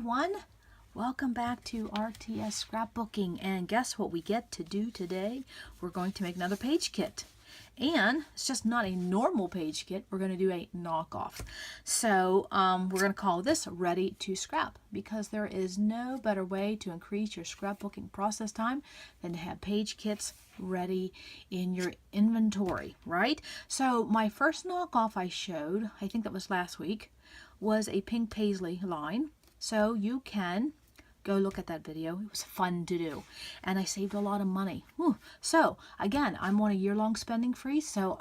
everyone. Welcome back to RTS Scrapbooking, and guess what we get to do today? We're going to make another page kit, and it's just not a normal page kit. We're going to do a knockoff. So we're going to call this Ready to Scrap, because there is no better way to increase your scrapbooking process time than to have page kits ready in your inventory, right? So my first knockoff I showed, I think that was last week, was a pink paisley line. So you can go look at that video. It was fun to do, and I saved a lot of money. So again, I'm on a year-long spending freeze, so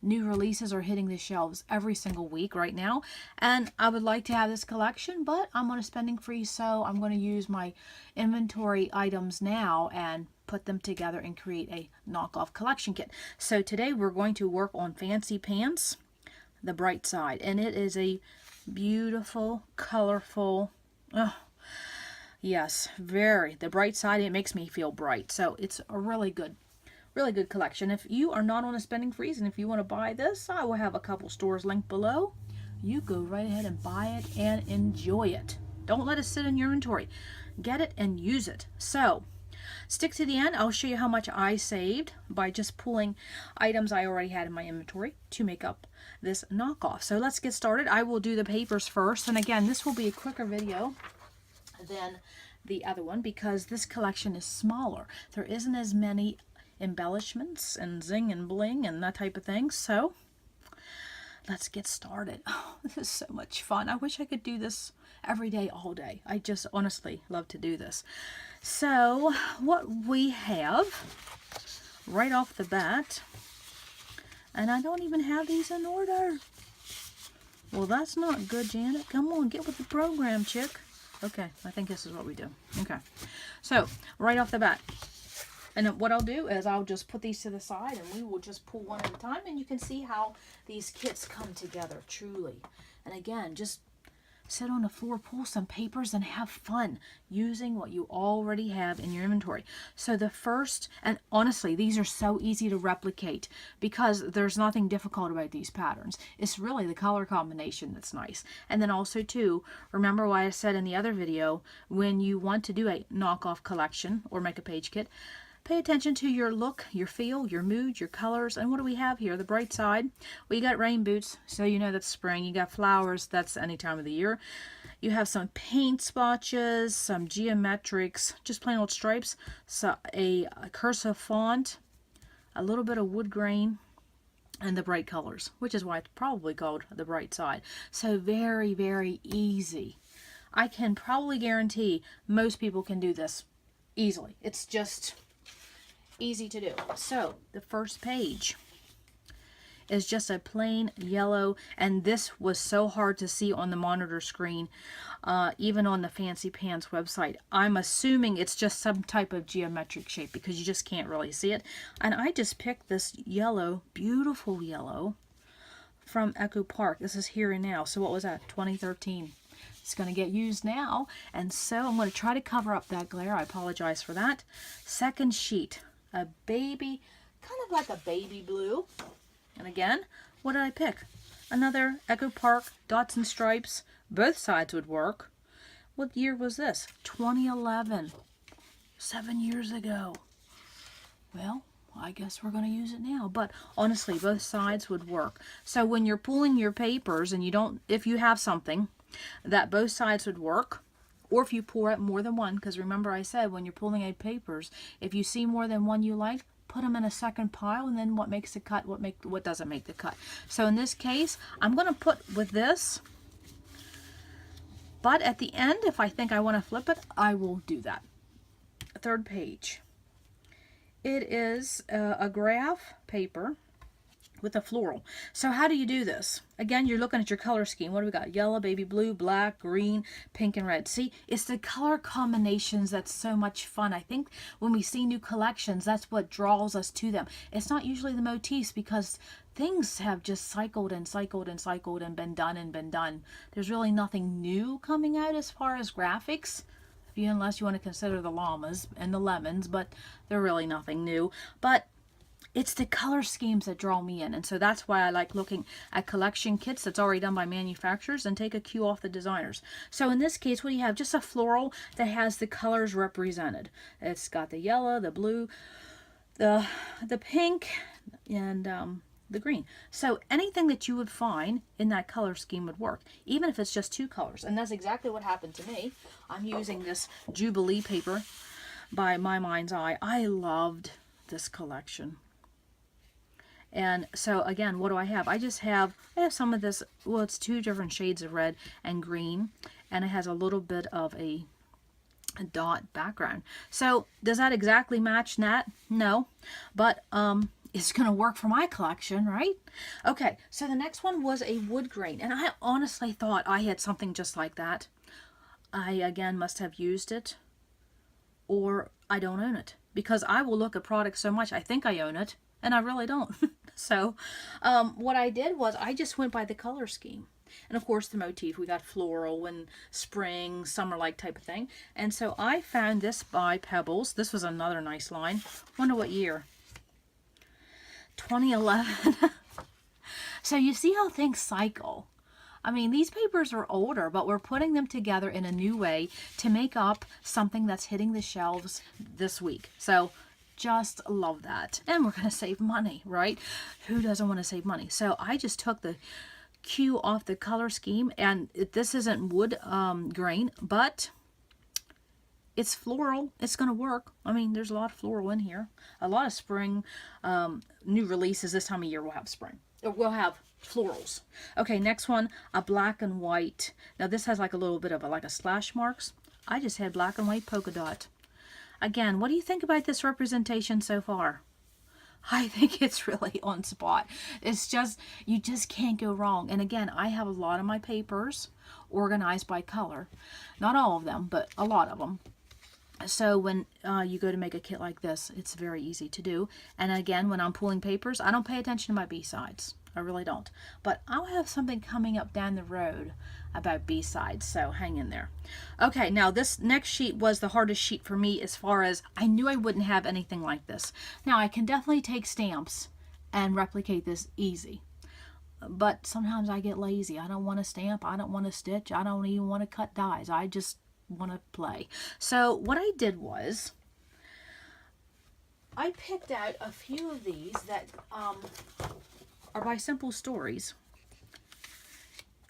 new releases are hitting the shelves every single week right now, and I would like to have this collection, but I'm on a spending freeze, so I'm going to use my inventory items now and put them together and create a knockoff collection kit. So today we're going to work on Fancy Pants, the bright side, and it is a beautiful, colorful, oh yes, very, the bright side. It makes me feel bright, so it's a really good collection. If you are not on a spending freeze and if you want to buy this, I will have a couple stores linked below. You go right ahead and buy it and enjoy it. Don't let it sit in your inventory. Get it and use it. So stick to the end. I'll show you how much I saved by just pulling items I already had in my inventory to make up this knockoff. So let's get started. I will do the papers first, and again, this will be a quicker video than the other one because this collection is smaller. There isn't as many embellishments and zing and bling and that type of thing. So let's get started. Oh, this is so much fun. I wish I could do this every day, all day. I just honestly love to do this. So what we have right off the bat, and I don't even have these in order. Well, that's not good, Janet. Come on, get with the program, chick. Okay, I think this is what we do. Okay, so right off the bat, and what I'll do is I'll just put these to the side and we will just pull one at a time, and you can see how these kits come together truly. And again, just sit on the floor, pull some papers, and have fun using what you already have in your inventory. So the first, and honestly, these are so easy to replicate because there's nothing difficult about these patterns. It's really the color combination that's nice. And then also too, remember what I said in the other video, when you want to do a knockoff collection or make a page kit, pay attention to your look, your feel, your mood, your colors. And what do we have here? The bright side. Well, you got rain boots, so you know that's spring. You got flowers, that's any time of the year. You have some paint splotches, some geometrics, just plain old stripes, so a cursive font, a little bit of wood grain, and the bright colors, which is why it's probably called the bright side. So very, very easy. I can probably guarantee most people can do this easily. It's just easy to do. So the first page is just a plain yellow, and this was so hard to see on the monitor screen, even on the Fancy Pants website. I'm assuming it's just some type of geometric shape because you just can't really see it. And I just picked this yellow, beautiful yellow from Echo Park. This is Here and Now. So what was that? 2013. It's going to get used now, and so I'm going to try to cover up that glare. I apologize for that. Second sheet, a baby, kind of like a baby blue. And again, what did I pick? Another Echo Park dots and stripes. Both sides would work. What year was this? 2011. 7 years ago. Well, I guess we're going to use it now. But honestly, both sides would work. So when you're pulling your papers and you don't, if you have something that both sides would work, or if you pour out more than one, because remember I said when you're pulling out papers, if you see more than one you like, put them in a second pile, and then what makes the cut, what doesn't make the cut. So in this case, I'm going to put with this, but at the end, if I think I want to flip it, I will do that. Third page. It is a graph paper with a floral. So how do you do this? Again, you're looking at your color scheme. What do we got? Yellow, baby blue, black, green, pink, and red. See, it's the color combinations that's so much fun. I think when we see new collections, that's what draws us to them. It's not usually the motifs because things have just cycled and cycled and cycled and been done and been done. There's really nothing new coming out as far as graphics, unless you want to consider the llamas and the lemons, but they're really nothing new. But it's the color schemes that draw me in. And so that's why I like looking at collection kits that's already done by manufacturers and take a cue off the designers. So in this case, what do you have? Just a floral that has the colors represented. It's got the yellow, the blue, the pink, and the green. So anything that you would find in that color scheme would work, even if it's just 2 colors. And that's exactly what happened to me. I'm using this Jubilee paper by My Mind's Eye. I loved this collection. And so again, what do I have? I have some of this, well, it's 2 different shades of red and green, and it has a little bit of a dot background. So does that exactly match that? No, but it's gonna work for my collection, right? Okay, so the next one was a wood grain, and I honestly thought I had something just like that. I again must have used it, or I don't own it, because I will look at products so much I think I own it and I really don't. So what I did was I just went by the color scheme, and of course the motif, we got floral and spring, summer-like type of thing. And so I found this by Pebbles. This was another nice line. Wonder what year? 2011. So you see how things cycle. I mean, these papers are older, but we're putting them together in a new way to make up something that's hitting the shelves this week. So just love that. And we're going to save money, right? Who doesn't want to save money? So I just took the cue off the color scheme, and this isn't wood grain, but it's floral. It's going to work. I mean, there's a lot of floral in here. A lot of spring, new releases this time of year will have spring. We'll have florals. Okay, next one, a black and white. Now this has like a little bit of like a slash marks. I just had black and white polka dot. Again, what do you think about this representation so far? I think it's really on spot. It's just, you just can't go wrong. And again, I have a lot of my papers organized by color. Not all of them, but a lot of them. So when you go to make a kit like this, it's very easy to do. And again, when I'm pulling papers, I don't pay attention to my B-sides. I really don't. But I'll have something coming up down the road about B-sides, so hang in there. Okay, now this next sheet was the hardest sheet for me, as far as I knew I wouldn't have anything like this. Now I can definitely take stamps and replicate this easy, but sometimes I get lazy. I don't want to stamp, I don't want to stitch, I don't even want to cut dies. I just want to play. So what I did was I picked out a few of these that are by Simple Stories,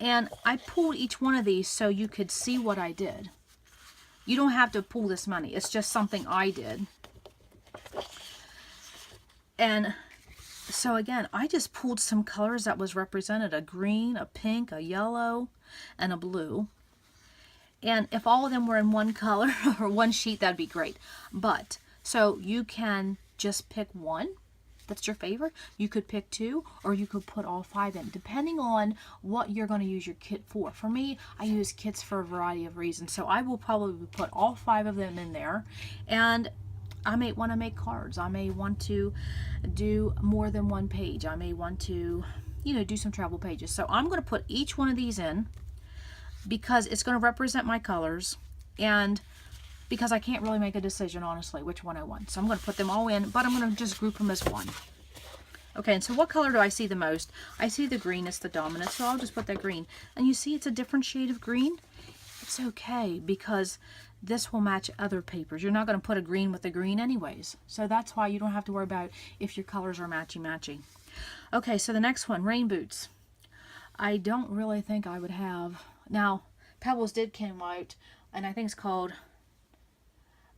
and I pulled each one of these so you could see what I did. You don't have to pull this many. It's just something I did. And so again, I just pulled some colors that was represented: a green, a pink, a yellow, and a blue. And if all of them were in one color or one sheet, that'd be great. But so you can just pick one that's your favorite. You could pick 2, or you could put all 5 in, depending on what you're going to use your kit for. For me, I use kits for a variety of reasons, so I will probably put all 5 of them in there. And I may want to make cards. I may want to do more than one page. I may want to, you know, do some travel pages. So I'm going to put each one of these in because it's going to represent my colors, and because I can't really make a decision, honestly, which one I want. So I'm going to put them all in, but I'm going to just group them as one. Okay, and so what color do I see the most? I see the green. It's the dominant, so I'll just put that green. And you see it's a different shade of green. It's okay, because this will match other papers. You're not going to put a green with a green anyways. So that's why you don't have to worry about if your colors are matchy-matchy. Okay, so the next one, rain boots. I don't really think I would have. Now, Pebbles did come out, and I think it's called...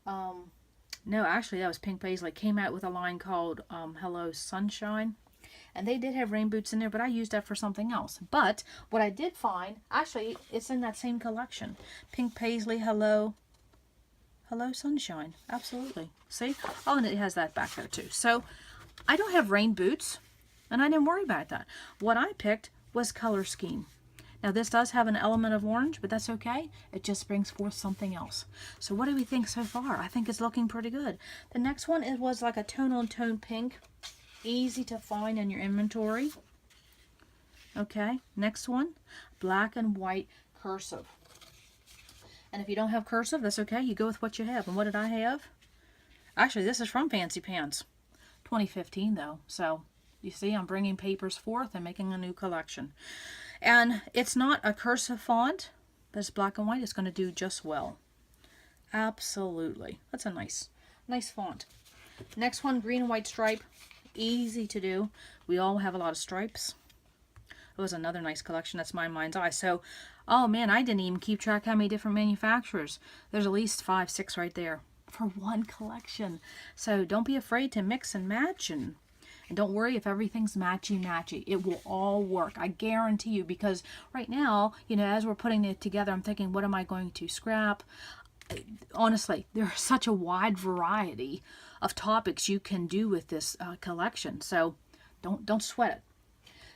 no, actually that was Pink Paisley. Came out with a line called Hello Sunshine, and they did have rain boots in there, but I used that for something else. But what I did find, actually, it's in that same collection. Pink Paisley, Hello Sunshine. Absolutely. See? Oh, and it has that back there too. So I don't have rain boots, and I didn't worry about that. What I picked was color scheme. Now this does have an element of orange, but that's okay. It just brings forth something else. So what do we think so far? I think it's looking pretty good. The next one, it was like a tone-on-tone pink. Easy to find in your inventory. Okay, next one, black and white cursive. And if you don't have cursive, that's okay. You go with what you have. And what did I have? Actually, this is from Fancy Pants. 2015 though. So you see, I'm bringing papers forth and making a new collection. And it's not a cursive font, but it's black and white. It's going to do just well. Absolutely. That's a nice font. Next one, green and white stripe. Easy to do. We all have a lot of stripes. It was another nice collection. That's my mind's eye. So, oh man, I didn't even keep track how many different manufacturers. There's at least 5, 6 right there for one collection. So don't be afraid to mix and match, and don't worry if everything's matchy-matchy. It will all work. I guarantee you, because right now, you know, as we're putting it together, I'm thinking, what am I going to scrap? Honestly, there's such a wide variety of topics you can do with this collection. So don't sweat it.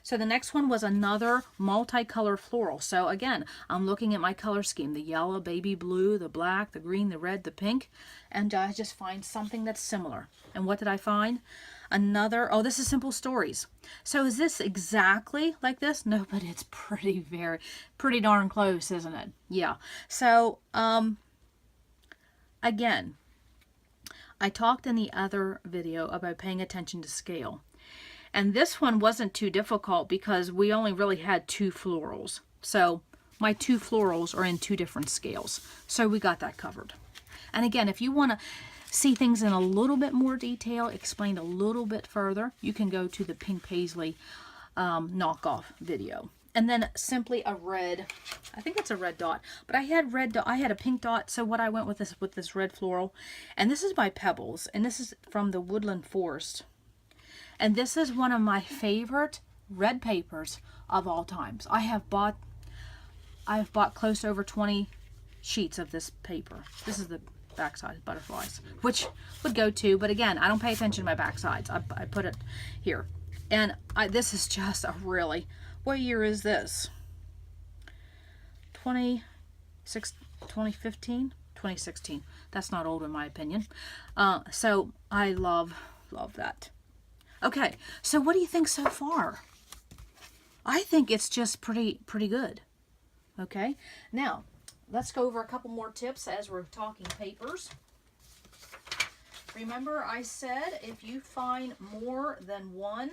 So the next one was another multicolor floral. So again, I'm looking at my color scheme, the yellow, baby blue, the black, the green, the red, the pink, and I just find something that's similar. And what did I find? Another, oh, this is Simple Stories. So is this exactly like this? No, but it's pretty darn close, isn't it? Yeah. So, again, I talked in the other video about paying attention to scale. And this one wasn't too difficult because we only really had 2 florals. So my 2 florals are in 2 different scales. So we got that covered. And again, if you want to see things in a little bit more detail, explained a little bit further, you can go to the Pink Paisley knockoff video. And then simply a red, I think it's a red dot, but I had red dot, I had a pink dot, so what I went with this red floral. And this is by Pebbles, and this is from the Woodland Forest. And this is one of my favorite red papers of all times. I've bought close to over 20 sheets of this paper. This is the backside butterflies, which would go to, but again, I don't pay attention to my backsides. I put it here. And this is just a really, what year is this? 2015? 2016. That's not old in my opinion. So I love that. Okay, so what do you think so far? I think it's just pretty good. Okay, now let's go over a couple more tips as we're talking papers. Remember I said if you find more than one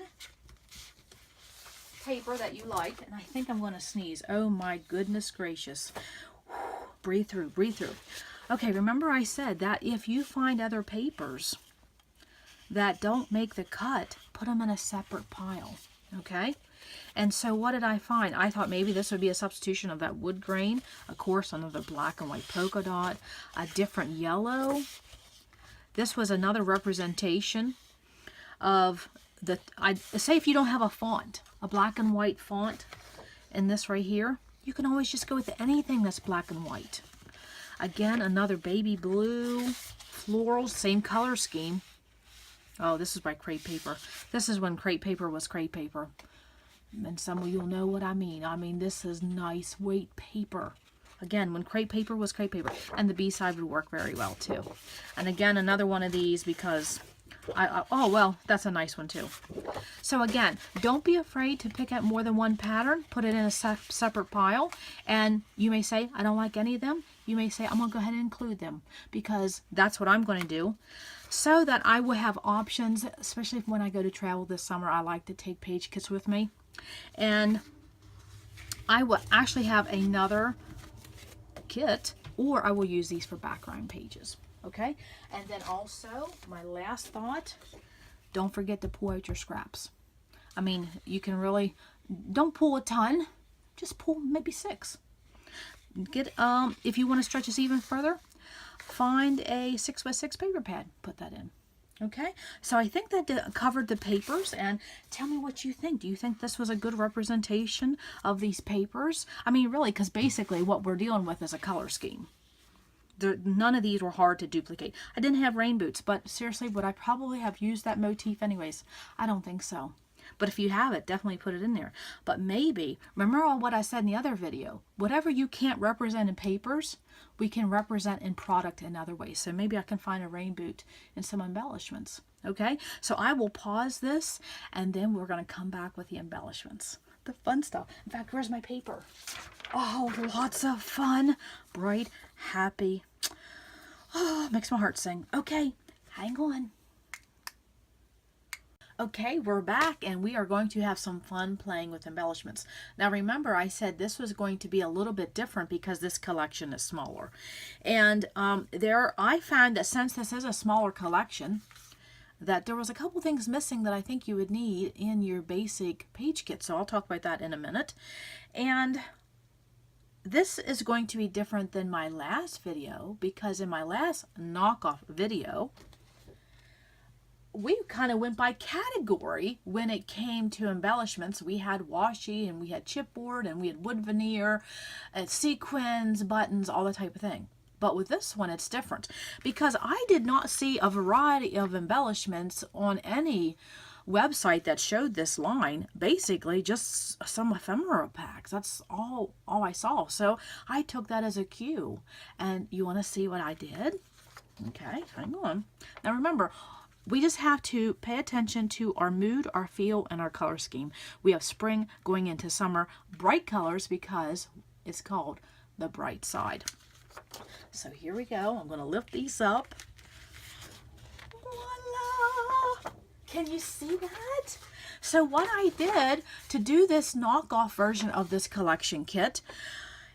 paper that you like, and I think I'm going to sneeze. Oh my goodness gracious. Breathe through, breathe through. Okay, remember I said that if you find other papers that don't make the cut, put them in a separate pile, okay? And so what did I find? I thought maybe this would be a substitution of that wood grain, of course, another black and white polka dot, a different yellow. This was another representation of the, say if you don't have a font, a black and white font in this right here, you can always just go with anything that's black and white. Again, another baby blue, floral, same color scheme. Oh, this is by Crepe Paper. This is when Crepe Paper was Crepe Paper. And some of you'll know what I mean. I mean, this is nice weight paper. Again, when Crepe Paper was Crepe Paper. And the B-side would work very well, too. And again, another one of these because, oh, well, that's a nice one, too. So again, don't be afraid to pick out more than one pattern. Put it in a separate pile. And you may say, I don't like any of them. You may say, I'm going to go ahead and include them. Because that's what I'm going to do. So that I will have options, especially when I go to travel this summer. I like to take page kits with me. And I will actually have another kit, or I will use these for background pages. Okay? And then also, my last thought, don't forget to pull out your scraps. I mean, you can really, don't pull a ton, just pull maybe 6. Get, if you want to stretch this even further, find a 6x6 paper pad, put that in. Okay, so I think that covered the papers, and tell me what you think. Do you think this was a good representation of these papers? I mean, really, because basically what we're dealing with is a color scheme. None of these were hard to duplicate. I didn't have rain boots, but seriously, would I probably have used that motif anyways? I don't think so. But if you have it, definitely put it in there. But maybe, remember what I said in the other video, whatever you can't represent in papers, we can represent in product in other ways. So maybe I can find a rain boot and some embellishments. Okay, so I will pause this, and then we're going to come back with the embellishments. The fun stuff. In fact, where's my paper? Oh, lots of fun. Bright, happy. Oh, makes my heart sing. Okay, hang on. Okay, we're back and we are going to have some fun playing with embellishments. Now remember, I said this was going to be a little bit different because this collection is smaller. And I found that since this is a smaller collection, that there was a couple things missing that I think you would need in your basic page kit. So I'll talk about that in a minute. And this is going to be different than my last video, because in my last knockoff video, we kind of went by category when it came to embellishments. We had washi and we had chipboard and we had wood veneer and sequins, buttons, all that type of thing. But with this one, it's different because I did not see a variety of embellishments on any website that showed this line. Basically just some ephemera packs. That's all I saw. So I took that as a cue. And you want to see what I did? Okay, hang on. Now remember, we just have to pay attention to our mood, our feel, and our color scheme. We have spring going into summer, bright colors because it's called the bright side. So here we go. I'm going to lift these up. Voila! Can you see that? So what I did to do this knockoff version of this collection kit,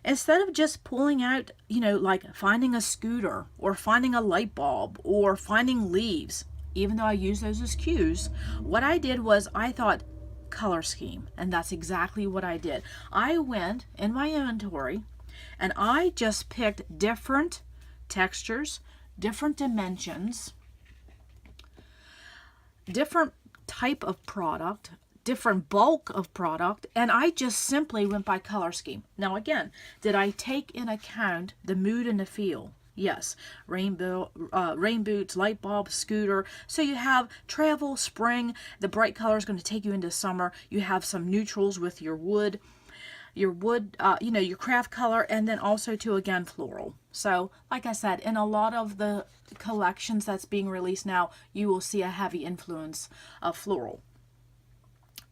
instead of just pulling out, like finding a scooter or finding a light bulb or finding leaves, even though I use those as cues, what I did was I thought color scheme, and that's exactly what I did. I went in my inventory and I just picked different textures, different dimensions, different type of product, different bulk of product, and I just simply went by color scheme. Now again, did I take in account the mood and the feel? Yes, rain boots, light bulb, scooter. So you have travel, spring. The bright color is going to take you into summer. You have some neutrals with your wood, your craft color, and then also too, again, floral. So like I said, in a lot of the collections that's being released now, you will see a heavy influence of floral.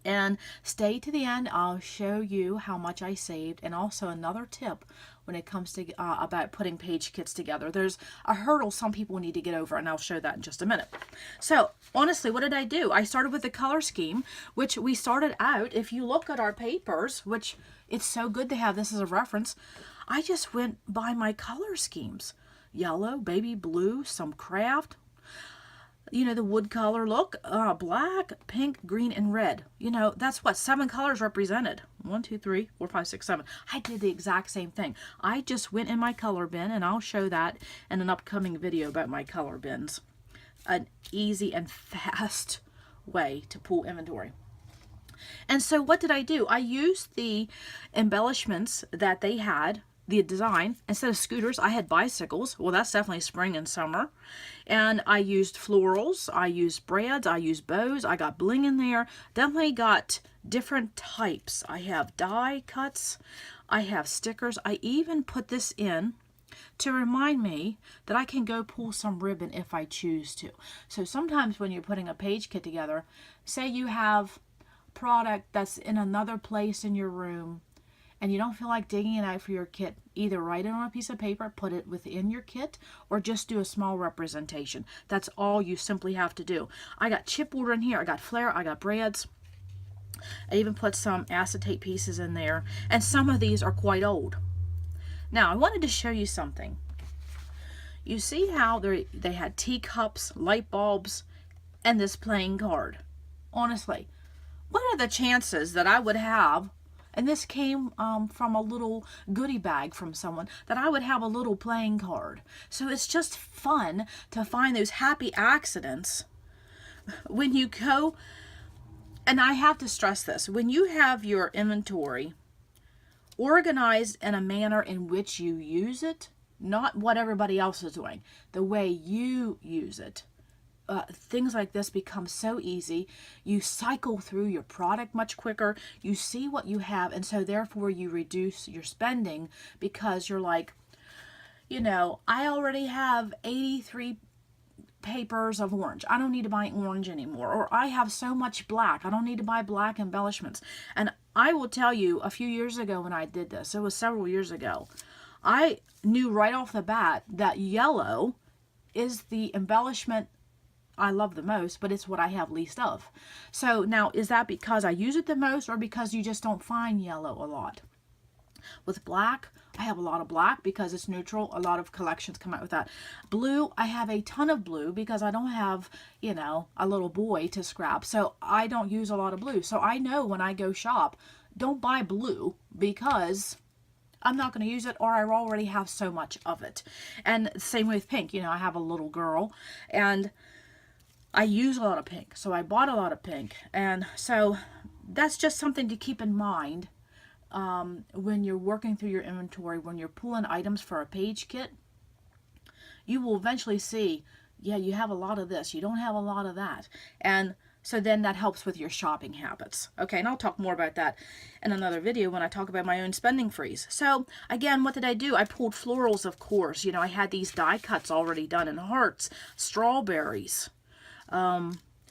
And stay to the end. I'll show you how much I saved, and also another tip when it comes to about putting page kits together. There's a hurdle some people need to get over, and I'll show that in just a minute. So honestly, what did I do? I started with the color scheme, which we started out, if you look at our papers, which it's so good to have this as a reference, I just went by my color schemes. Yellow, baby blue, some craft, the wood color look, black, pink, green, and red. That's what 7 colors represented. 1, 2, 3, 4, 5, 6, 7. I did the exact same thing. I just went in my color bin, and I'll show that in an upcoming video about my color bins. An easy and fast way to pull inventory. And so what did I do? I used the embellishments that they had, the design. Instead of scooters, I had bicycles. Well, that's definitely spring and summer. And I used florals, I used brads, I used bows, I got bling in there. Definitely got different types. I have die cuts, I have stickers. I even put this in to remind me that I can go pull some ribbon if I choose to. So sometimes when you're putting a page kit together, say you have product that's in another place in your room, and you don't feel like digging it out for your kit, either write it on a piece of paper, put it within your kit, or just do a small representation. That's all you simply have to do. I got chipboard in here, I got flare, I got brads. I even put some acetate pieces in there, and some of these are quite old. Now, I wanted to show you something. You see how they had teacups, light bulbs, and this playing card. Honestly, what are the chances that I would have, and this came from a little goodie bag from someone, that I would have a little playing card? So it's just fun to find those happy accidents when you go. And I have to stress this, when you have your inventory organized in a manner in which you use it, not what everybody else is doing, the way you use it, things like this become so easy. You cycle through your product much quicker. You see what you have, and so therefore you reduce your spending, because you're like, I already have 83 papers of orange. I don't need to buy orange anymore. Or I have so much black. I don't need to buy black embellishments. And I will tell you, a few years ago when I did this, it was several years ago, I knew right off the bat that yellow is the embellishment I love the most, but it's what I have least of. So now, is that because I use it the most, or because you just don't find yellow a lot? With black, I have a lot of black because it's neutral. A lot of collections come out with that. Blue, I have a ton of blue because I don't have, you know, a little boy to scrap. So I don't use a lot of blue. So I know when I go shop, don't buy blue because I'm not going to use it, or I already have so much of it. And same with pink. You know, I have a little girl and I use a lot of pink. So I bought a lot of pink. And so that's just something to keep in mind. When you're working through your inventory, when you're pulling items for a page kit, you will eventually see, yeah, you have a lot of this, you don't have a lot of that. And so then that helps with your shopping habits. Okay, and I'll talk more about that in another video when I talk about my own spending freeze. So again, what did I do? I pulled florals, of course. You know, I had these die cuts already done in hearts, strawberries,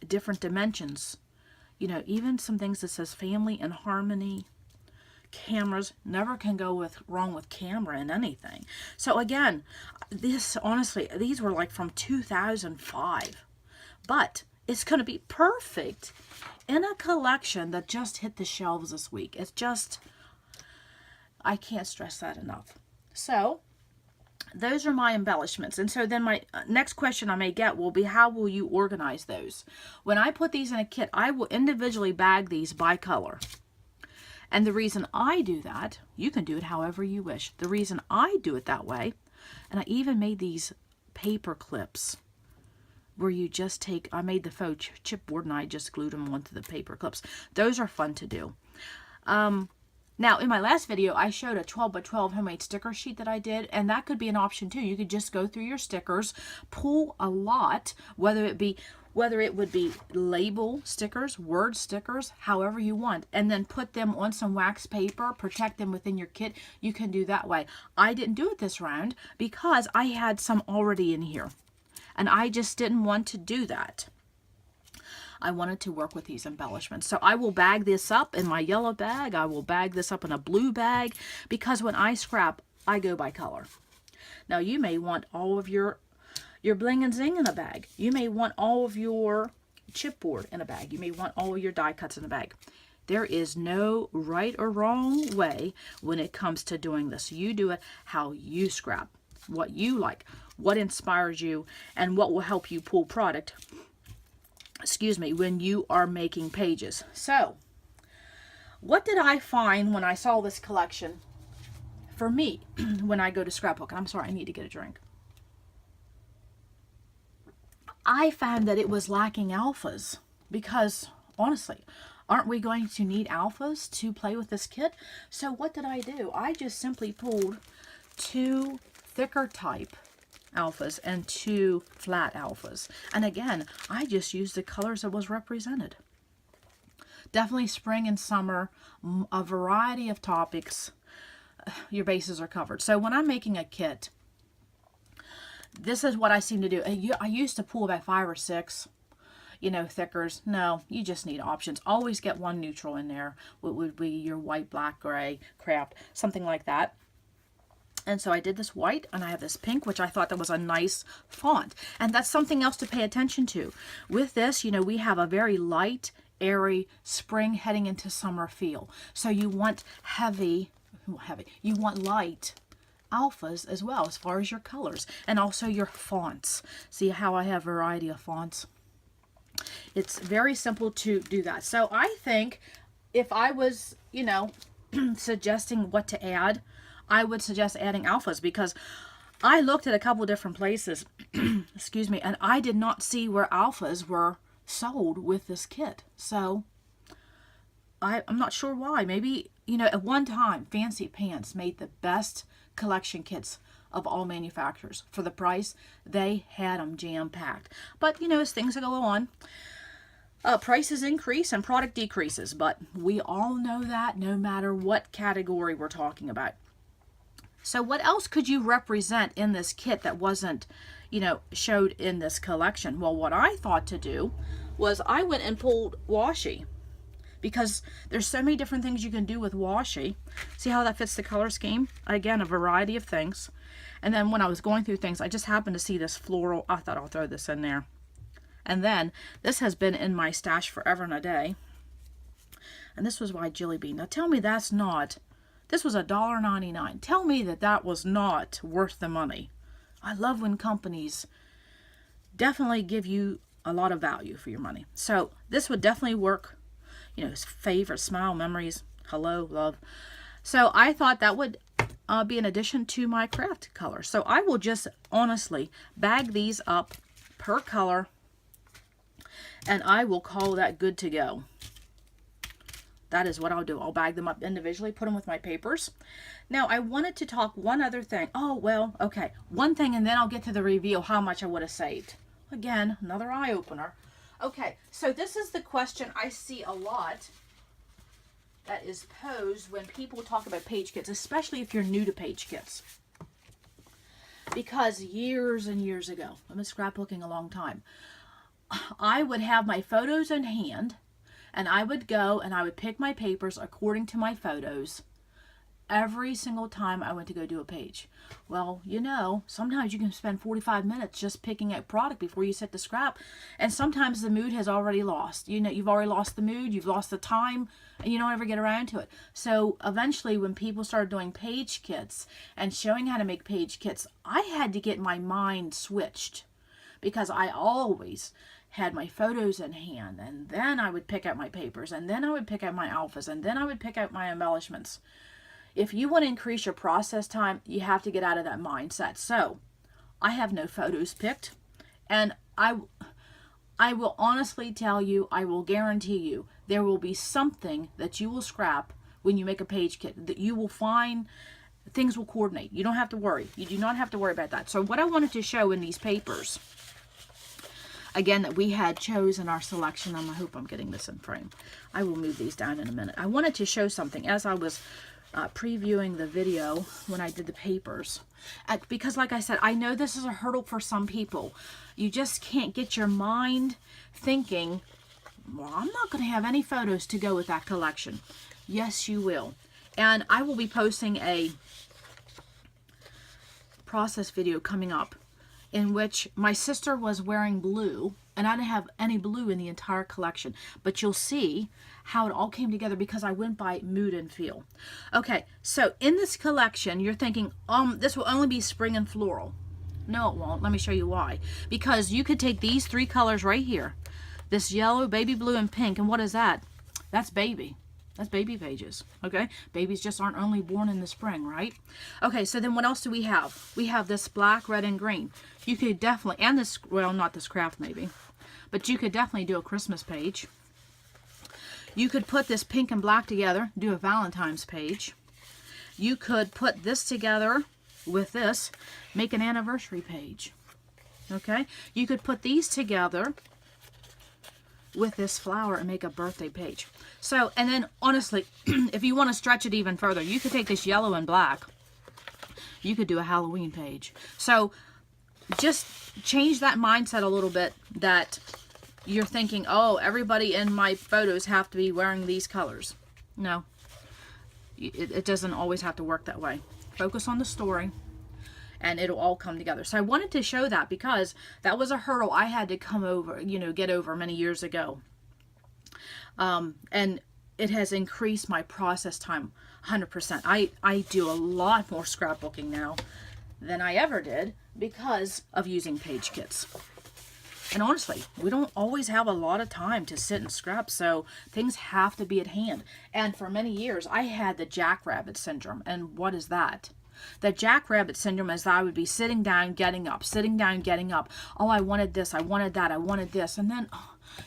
different dimensions. You know, even some things that says family and harmony. Cameras, never can go wrong with camera in anything. So again, this, honestly, these were like from 2005, but it's going to be perfect in a collection that just hit the shelves this week. It's just, I can't stress that enough. So those are my embellishments. And so then my next question I may get will be, how will you organize those? When I put these in a kit, I will individually bag these by color. And the reason I do that, you can do it however you wish. The reason I do it that way, and I even made these paper clips where you just take, I made the faux chipboard and I just glued them onto the paper clips. Those are fun to do. Now, in my last video, I showed a 12 by 12 homemade sticker sheet that I did, and that could be an option too. You could just go through your stickers, pull a lot, whether it would be label stickers, word stickers, however you want, and then put them on some wax paper, protect them within your kit. You can do that way. I didn't do it this round because I had some already in here, and I just didn't want to do that. I wanted to work with these embellishments. So I will bag this up in my yellow bag. I will bag this up in a blue bag because when I scrap, I go by color. Now you may want all of your bling and zing in a bag. You may want all of your chipboard in a bag. You may want all of your die cuts in a bag. There is no right or wrong way when it comes to doing this. You do it how you scrap, what you like, what inspires you, and what will help you pull product, excuse me, when you are making pages. So, what did I find when I saw this collection for me when I go to Scrapbook? I'm sorry, I need to get a drink. I found that it was lacking alphas because, honestly, aren't we going to need alphas to play with this kit? So what did I do? I just simply pulled 2 thicker type alphas and 2 flat alphas. And again, I just used the colors that was represented. Definitely spring and summer, a variety of topics, your bases are covered. So when I'm making a kit, this is what I seem to do. I used to pull about 5 or 6, you know, thickers. No, you just need options. Always get one neutral in there. What would be your white, black, gray, craft, something like that. And so I did this white, and I have this pink, which I thought that was a nice font. And that's something else to pay attention to. With this, you know, we have a very light, airy, spring heading into summer feel. So you want you want light alphas as well, as far as your colors. And also your fonts. See how I have a variety of fonts? It's very simple to do that. So I think if I was, you know, suggesting what to add, I would suggest adding alphas, because I looked at a couple different places, excuse me, and I did not see where alphas were sold with this kit. So I'm not sure why. Maybe, you know, at one time, Fancy Pants made the best collection kits of all manufacturers. For the price, they had them jam-packed. But, you know, as things go on, prices increase and product decreases. But we all know that no matter what category we're talking about. So what else could you represent in this kit that wasn't, you know, showed in this collection? Well, what I thought to do was I went and pulled washi, because there's so many different things you can do with washi. See how that fits the color scheme? Again, a variety of things. And then when I was going through things, I just happened to see this floral. I thought I'll throw this in there. And then this has been in my stash forever and a day. And this was by Jelly Bean. Now tell me that's not, this was $1.99. Tell me that that was not worth the money. I love when companies definitely give you a lot of value for your money. So this would definitely work, you know, favorite, smile, memories, hello, love. So I thought that would be an addition to my craft color. So I will just honestly bag these up per color, and I will call that good to go. That is what I'll do. I'll bag them up individually, put them with my papers. Now I wanted to talk one other thing. Oh, well, okay. One thing, and then I'll get to the reveal how much I would have saved. Again, another eye opener. Okay, so this is the question I see a lot that is posed when people talk about page kits, especially if you're new to page kits. Because years and years ago, I've been scrapbooking a long time, I would have my photos in hand, and I would go and I would pick my papers according to my photos every single time I went to go do a page. Well, you know, sometimes you can spend 45 minutes just picking out product before you sit to scrap, and sometimes the mood has already lost. You know, you've already lost the mood, you've lost the time, and you don't ever get around to it. So eventually when people started doing page kits and showing how to make page kits, I had to get my mind switched, because I always had my photos in hand, and then I would pick out my papers, and then I would pick out my alphas, and then I would pick out my embellishments. If you want to increase your process time, you have to get out of that mindset. So I have no photos picked, and I will honestly tell you, I will guarantee you, there will be something that you will scrap when you make a page kit that you will find things will coordinate. You don't have to worry. You do not have to worry about that. So what I wanted to show in these papers, again, that we had chosen our selection, I hope I'm getting this in frame. I will move these down in a minute. I wanted to show something as I was previewing the video when I did the papers, because like I said, I know this is a hurdle for some people. You just can't get your mind thinking, well, I'm not going to have any photos to go with that collection. Yes, you will. And I will be posting a process video coming up in which my sister was wearing blue, and I didn't have any blue in the entire collection, but you'll see how it all came together because I went by mood and feel. Okay, so in this collection, you're thinking, this will only be spring and floral. No, it won't. Let me show you why. Because you could take these three colors right here, this yellow, baby blue, and pink, and what is that? That's baby. That's baby pages, okay? Babies just aren't only born in the spring, right? Okay, so then what else do we have? We have this black, red, and green. You could definitely, and this, well, not this craft maybe, but you could definitely do a Christmas page. You could put this pink and black together, do a Valentine's page. You could put this together with this, make an anniversary page, okay? You could put these together with this flower and make a birthday page. So, and then honestly, if you want to stretch it even further, you could take this yellow and black. You could do a Halloween page. So just change that mindset a little bit, that you're thinking, oh, everybody in my photos have to be wearing these colors. No, it doesn't always have to work that way. Focus on the story, and it'll all come together. So I wanted to show that because that was a hurdle I had to come over, you know, get over many years ago. And it has increased my process time 100%. I do a lot more scrapbooking now than I ever did because of using page kits. And honestly, we don't always have a lot of time to sit and scrap, so things have to be at hand. And for many years, I had the jackrabbit syndrome. And what is that? The jackrabbit syndrome is that I would be sitting down, getting up, sitting down, getting up. Oh, I wanted this, I wanted that, I wanted this. And then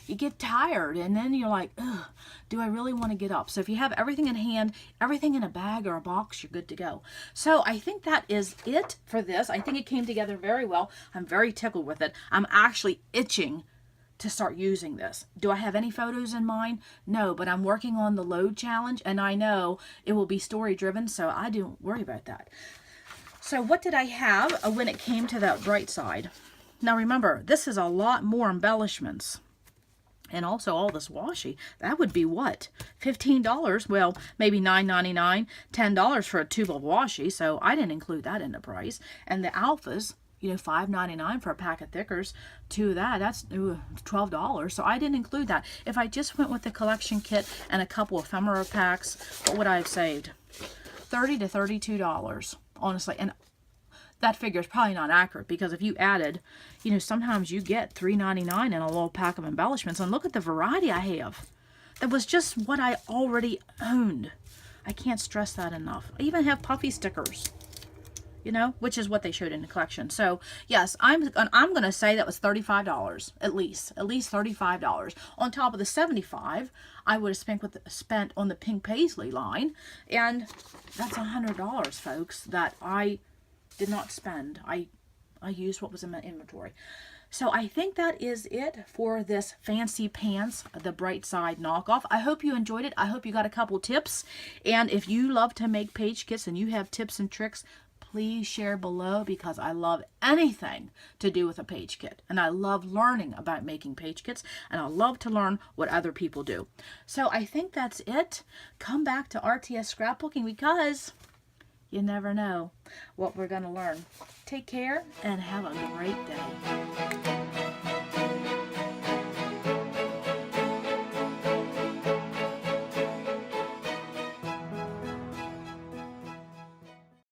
you get tired, and then you're like, ugh, do I really want to get up? So if you have everything in hand, everything in a bag or a box, you're good to go. So I think that is it for this. I think it came together very well. I'm very tickled with it. I'm actually itching to start using this. Do I have any photos in mind? No, but I'm working on the load challenge, and I know it will be story driven, so I don't worry about that. So what did I have when it came to that bright side? Now remember, this is a lot more embellishments. And also all this washi. That would be what? $15? Well, maybe $9.99, $10 for a tube of washi, so I didn't include that in the price. And the alphas, you know, $5.99 for a pack of thickers. Two of that's $12. So I didn't include that. If I just went with the collection kit and a couple ephemera packs, what would I have saved? $30 to $32, honestly. And that figure is probably not accurate, because if you added, you know, sometimes you get $3.99 in a little pack of embellishments. And look at the variety I have. That was just what I already owned. I can't stress that enough. I even have puffy stickers, you know, which is what they showed in the collection. So yes, I'm going to say that was $35 at least $35 on top of the $75 I would have spent on the pink paisley line, and that's $100, folks, that I did not spend. I used what was in my inventory. So I think that is it for this Fancy Pants, the Bright Side knockoff. I hope you enjoyed it. I hope you got a couple tips. And if you love to make page kits and you have tips and tricks, please share below, because I love anything to do with a page kit. And I love learning about making page kits, and I love to learn what other people do. So I think that's it. Come back to RTS Scrapbooking, because you never know what we're going to learn. Take care and have a great day.